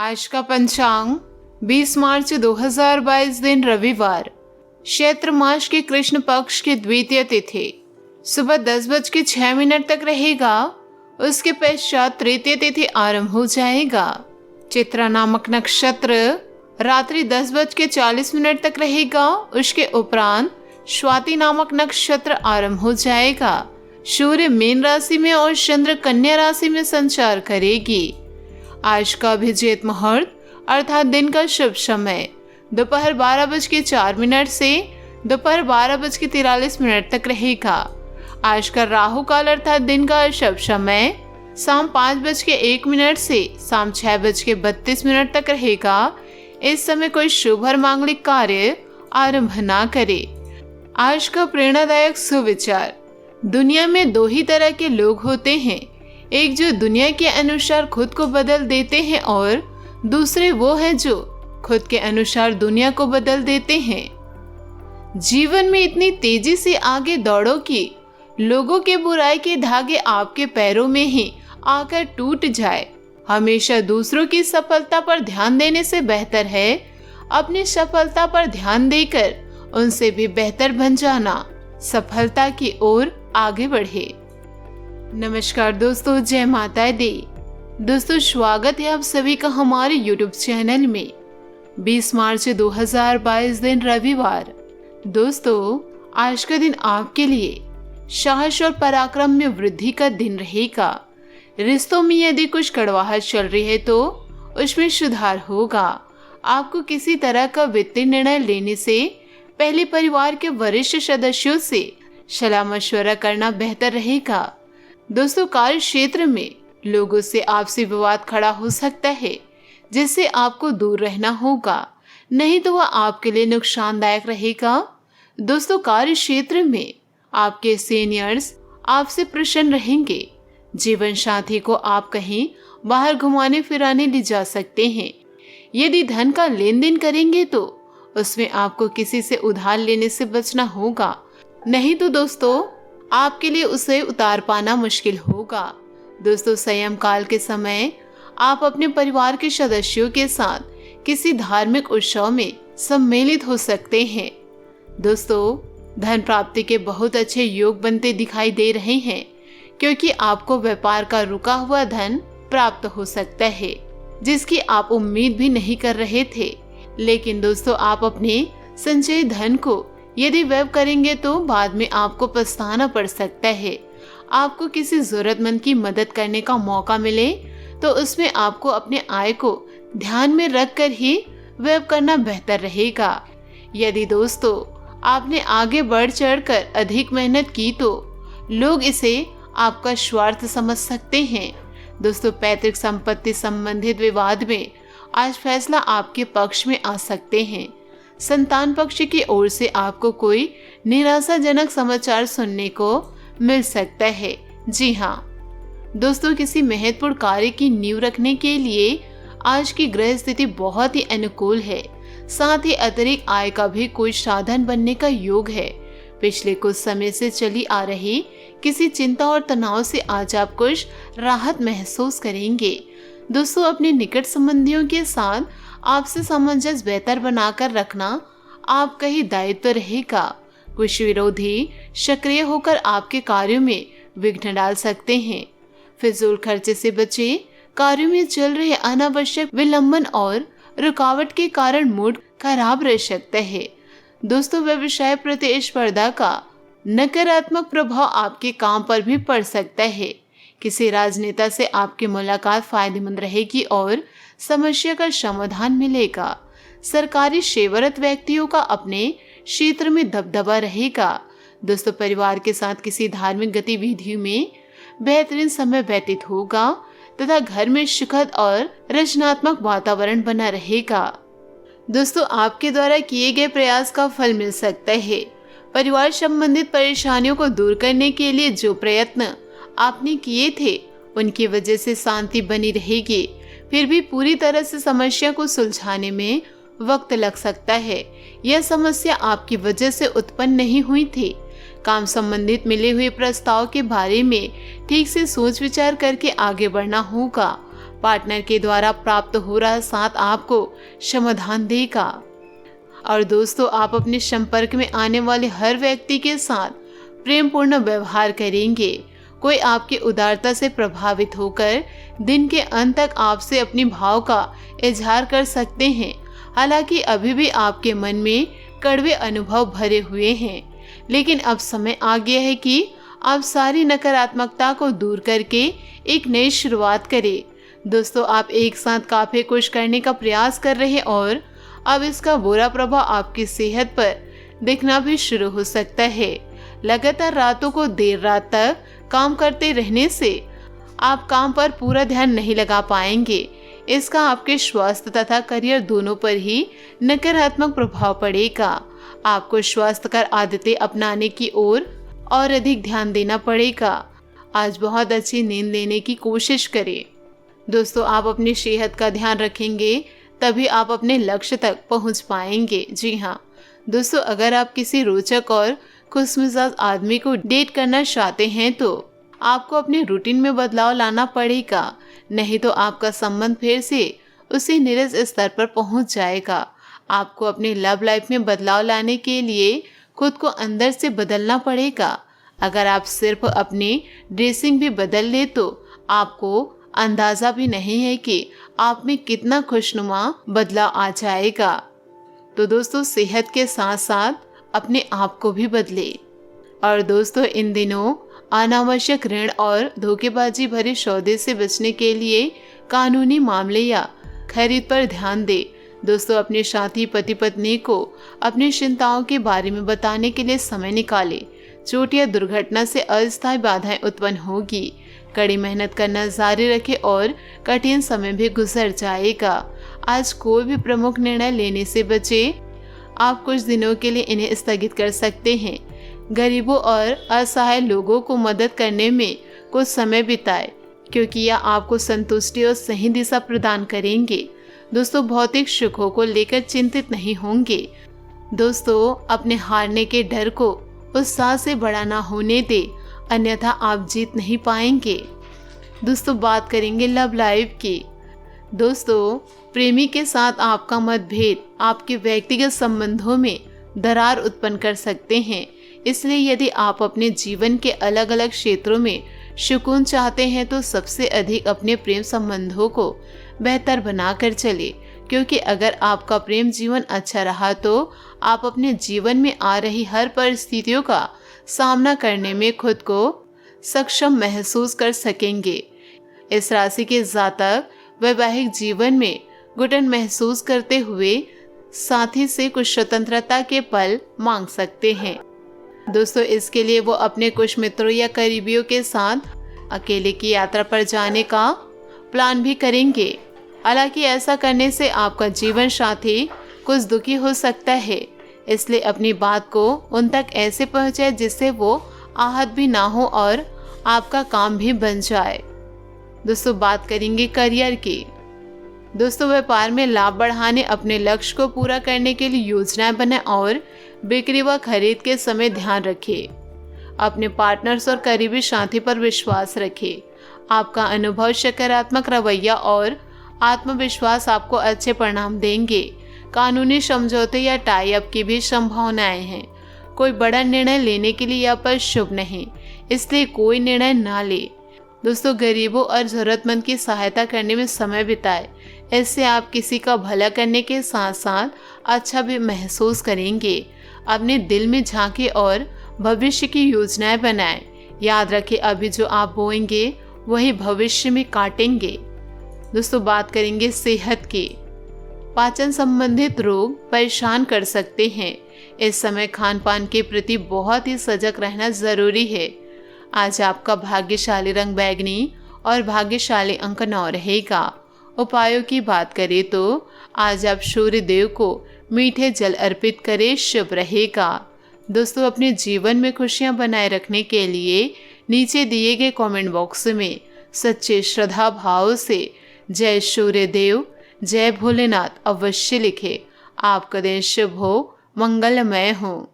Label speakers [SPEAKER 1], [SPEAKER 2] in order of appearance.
[SPEAKER 1] आज का पंचांग 20 मार्च 2022 दिन रविवार, चैत्र मास के कृष्ण पक्ष की द्वितीय तिथि सुबह 10:06 तक रहेगा। उसके पश्चात तृतीय तिथि आरंभ हो जाएगा। चित्रा नामक नक्षत्र रात्रि 10:40 तक रहेगा। उसके उपरांत स्वाति नामक नक्षत्र आरंभ हो जाएगा। सूर्य मीन राशि में और चंद्र कन्या राशि में संचार करेगी। आज का अभिजीत मुहूर्त अर्थात दिन का शुभ समय दोपहर 12:04 से दोपहर 12:43 तक रहेगा। आज का राहु काल अर्थात दिन का अशुभ समय शाम 5:01 से शाम 6:32 तक रहेगा। इस समय कोई शुभ और मांगलिक कार्य आरंभ ना करे। आज का प्रेरणादायक सुविचार, दुनिया में दो ही तरह के लोग होते हैं, एक जो दुनिया के अनुसार खुद को बदल देते हैं और दूसरे वो हैं जो खुद के अनुसार दुनिया को बदल देते हैं। जीवन में इतनी तेजी से आगे दौड़ो कि लोगों के बुराई के धागे आपके पैरों में ही आकर टूट जाए। हमेशा दूसरों की सफलता पर ध्यान देने से बेहतर है अपनी सफलता पर ध्यान देकर उनसे भी बेहतर बन जाना, सफलता की ओर आगे बढ़े। नमस्कार दोस्तों, जय माता दी। दोस्तों, स्वागत है आप सभी का हमारे YouTube चैनल में। 20 मार्च 2022 दिन रविवार। दोस्तों, आज का दिन आपके लिए साहस और पराक्रम में वृद्धि का दिन रहेगा। रिश्तों में यदि कुछ कड़वाहट चल रही है तो उसमें सुधार होगा। आपको किसी तरह का वित्तीय निर्णय लेने से पहले परिवार के वरिष्ठ सदस्यों से सलाह मशवरा करना बेहतर रहेगा। दोस्तों, कार्य क्षेत्र में लोगों से आपसी विवाद खड़ा हो सकता है, जिससे आपको दूर रहना होगा, नहीं तो वह आपके लिए नुकसानदायक रहेगा। दोस्तों, कार्य क्षेत्र में आपके सीनियर्स आपसे प्रसन्न रहेंगे। जीवन साथी को आप कहीं बाहर घुमाने फिराने ले जा सकते हैं। यदि धन का लेन देन करेंगे तो उसमें आपको किसी से उधार लेने से बचना होगा, नहीं तो दोस्तों आपके लिए उसे उतार पाना मुश्किल होगा। दोस्तों, संयम काल के समय आप अपने परिवार के सदस्यों के साथ किसी धार्मिक उत्सव में सम्मिलित हो सकते हैं। दोस्तों, धन प्राप्ति के बहुत अच्छे योग बनते दिखाई दे रहे हैं, क्योंकि आपको व्यापार का रुका हुआ धन प्राप्त हो सकता है, जिसकी आप उम्मीद भी नहीं कर रहे थे। लेकिन दोस्तों, आप अपने संचय धन को यदि व्यय करेंगे तो बाद में आपको पछताना पड़ सकता है। आपको किसी जरूरतमंद की मदद करने का मौका मिले तो उसमें आपको अपने आय को ध्यान में रखकर ही व्यय करना बेहतर रहेगा। यदि दोस्तों आपने आगे बढ़ चढ़कर अधिक मेहनत की तो लोग इसे आपका स्वार्थ समझ सकते हैं। दोस्तों, पैतृक संपत्ति संबंधित विवाद में आज फैसला आपके पक्ष में आ सकते हैं। संतान पक्ष की ओर से आपको कोई निराशाजनक समाचार सुनने को मिल सकता है। जी हाँ दोस्तों, किसी महत्वपूर्ण कार्य की नींव रखने के लिए आज की ग्रह स्थिति बहुत ही अनुकूल है। साथ ही अतिरिक्त आय का भी कोई साधन बनने का योग है। पिछले कुछ समय से चली आ रही किसी चिंता और तनाव से आज आप कुछ राहत महसूस करेंगे। दोस्तों, अपने निकट संबंधियों के साथ आपसे सामंजस्य बेहतर बनाकर रखना आपका ही दायित्व रहेगा। कुछ विरोधी सक्रिय होकर आपके कार्यों में विघ्न डाल सकते हैं। फिजूल खर्चे से बचे। कार्यों में चल रहे अनावश्यक विलंबन और रुकावट के कारण मूड खराब रह सकता है। दोस्तों, व्यवसाय प्रतिस्पर्धा का नकारात्मक प्रभाव आपके काम पर भी पड़ सकता है। किसी राजनेता से आपकी मुलाकात फायदेमंद रहेगी और समस्या का समाधान मिलेगा। सरकारी सेवारत व्यक्तियों का अपने क्षेत्र में दबदबा रहेगा। दोस्तों, परिवार के साथ किसी धार्मिक गतिविधियों में बेहतरीन समय व्यतीत होगा तथा घर में सुखद और रचनात्मक वातावरण बना रहेगा। दोस्तों, आपके द्वारा किए गए प्रयास का फल मिल सकता है। परिवार संबंधित परेशानियों को दूर करने के लिए जो प्रयत्न आपने किए थे उनकी वजह से शांति बनी रहेगी। फिर भी पूरी तरह से समस्या को सुलझाने में वक्त लग सकता है। यह समस्या आपकी वजह से उत्पन्न नहीं हुई थी। काम संबंधित मिले हुए प्रस्ताव के बारे में ठीक से सोच विचार करके आगे बढ़ना होगा। पार्टनर के द्वारा प्राप्त हो रहा साथ आपको समाधान देगा। और दोस्तों, आप अपने संपर्क में आने वाले हर व्यक्ति के साथ प्रेमपूर्ण व्यवहार करेंगे। कोई आपकी उदारता से प्रभावित होकर दिन के अंत तक आपसे अपनी भाव का इजहार कर सकते हैं। हालांकि अभी भी आपके मन में कड़वे अनुभव भरे हुए हैं, लेकिन अब समय आ गया है कि आप सारी नकारात्मकता को दूर करके एक नई शुरुआत करें। दोस्तों, आप एक साथ काफी कुछ करने का प्रयास कर रहे हैं और अब इसका बुरा प्रभाव आपकी सेहत पर दिखना भी शुरू हो सकता है। लगातार रातों को देर रात तक काम करते रहने से आप काम पर पूरा ध्यान नहीं लगा पाएंगे। इसका आपके स्वास्थ्य तथा करियर दोनों पर ही नकारात्मक प्रभाव पड़ेगा। आपको स्वास्थ्यकर आदतें अपनाने की ओर और अधिक ध्यान देना पड़ेगा। आज बहुत अच्छी नींद लेने की कोशिश करें। दोस्तों, आप अपनी सेहत का ध्यान रखेंगे तभी आप अपने लक्ष्य तक पहुंच पाएंगे। जी हाँ दोस्तों, अगर आप किसी रोचक और खुशमिजाज आदमी को डेट करना चाहते हैं तो आपको अपने रूटीन में बदलाव लाना पड़ेगा, नहीं तो आपका संबंध फिर से उसी नीरस स्तर पर पहुंच जाएगा। आपको अपनी लव लाइफ में बदलाव लाने के लिए खुद को अंदर से बदलना पड़ेगा। अगर आप सिर्फ अपनी ड्रेसिंग भी बदल ले तो आपको अंदाजा भी नहीं है कि आप में कितना खुशनुमा बदलाव आ जाएगा। तो दोस्तों, सेहत के साथ साथ अपने आप को भी बदले। और दोस्तों, इन दिनों अनावश्यक ऋण और धोखेबाजी भरे सौदे से बचने के लिए कानूनी मामले या खरीद पर ध्यान दें। दोस्तों, अपने साथी पति पत्नी को अपनी चिंताओं के बारे में बताने के लिए समय निकालें। चोट या दुर्घटना से अस्थायी बाधाएं उत्पन्न होगी। कड़ी मेहनत करना जारी रखें और कठिन समय भी गुजर जाएगा। आज कोई भी प्रमुख निर्णय लेने से बचे। आप कुछ दिनों के लिए इन्हें स्थगित कर सकते हैं। गरीबों और असहाय लोगों को मदद करने में कुछ समय बिताएं, क्योंकि यह आपको संतुष्टि और सही दिशा प्रदान करेंगे। दोस्तों, भौतिक सुखों को लेकर चिंतित नहीं होंगे। दोस्तों, अपने हारने के डर को उत्साह से बड़ा ना होने दे, अन्यथा आप जीत नहीं पाएंगे। दोस्तों, बात करेंगे लव लाइफ की। दोस्तों, प्रेमी के साथ आपका मतभेद आपके व्यक्तिगत संबंधों में दरार उत्पन्न कर सकते हैं। इसलिए यदि आप अपने जीवन के अलग अलग क्षेत्रों में सुकून चाहते हैं तो सबसे अधिक अपने प्रेम संबंधों को बेहतर बनाकर चले, क्योंकि अगर आपका प्रेम जीवन अच्छा रहा तो आप अपने जीवन में आ रही हर परिस्थितियों का सामना करने में खुद को सक्षम महसूस कर सकेंगे। इस राशि के जातक वैवाहिक जीवन में घुटन महसूस करते हुए साथी से कुछ स्वतंत्रता के पल मांग सकते हैं। दोस्तों, इसके लिए वो अपने कुछ मित्रों या करीबियों के साथ अकेले की यात्रा पर जाने का प्लान भी करेंगे। हालांकि ऐसा करने से आपका जीवन साथी कुछ दुखी हो सकता है, इसलिए अपनी बात को उन तक ऐसे पहुंचाए जिससे वो आहत भी ना हो और आपका काम भी बन जाए। दोस्तों, बात करेंगे करियर की। दोस्तों, व्यापार में लाभ बढ़ाने, अपने लक्ष्य को पूरा करने के लिए योजनाएं बनाएं और बिक्री व खरीद के समय ध्यान रखें। अपने पार्टनर्स और करीबी साथी पर विश्वास रखें। आपका अनुभव, सकारात्मक रवैया और आत्मविश्वास आपको अच्छे परिणाम देंगे। कानूनी समझौते या टाई अप की भी संभावनाएं हैं। कोई बड़ा निर्णय लेने के लिए यह पल शुभ नहीं, इसलिए कोई निर्णय ना ले। दोस्तों, गरीबों और जरूरतमंद की सहायता करने में समय बिताएं। इससे आप किसी का भला करने के साथ साथ अच्छा भी महसूस करेंगे। अपने दिल में झांके और भविष्य की योजनाएं बनाएं। याद रखें, अभी जो आप बोएंगे वही भविष्य में काटेंगे। दोस्तों, बात करेंगे सेहत की। पाचन संबंधित रोग परेशान कर सकते हैं। इस समय खान पान के प्रति बहुत ही सजग रहना जरूरी है। आज आपका भाग्यशाली रंग बैंगनी और भाग्यशाली अंक 9 रहेगा। उपायों की बात करें तो आज आप सूर्य देव को मीठे जल अर्पित करें, शुभ रहेगा। दोस्तों, अपने जीवन में खुशियां बनाए रखने के लिए नीचे दिए गए कमेंट बॉक्स में सच्चे श्रद्धा भाव से जय सूर्य देव, जय भोलेनाथ अवश्य लिखें। आपका दिन शुभ हो, मंगलमय हो।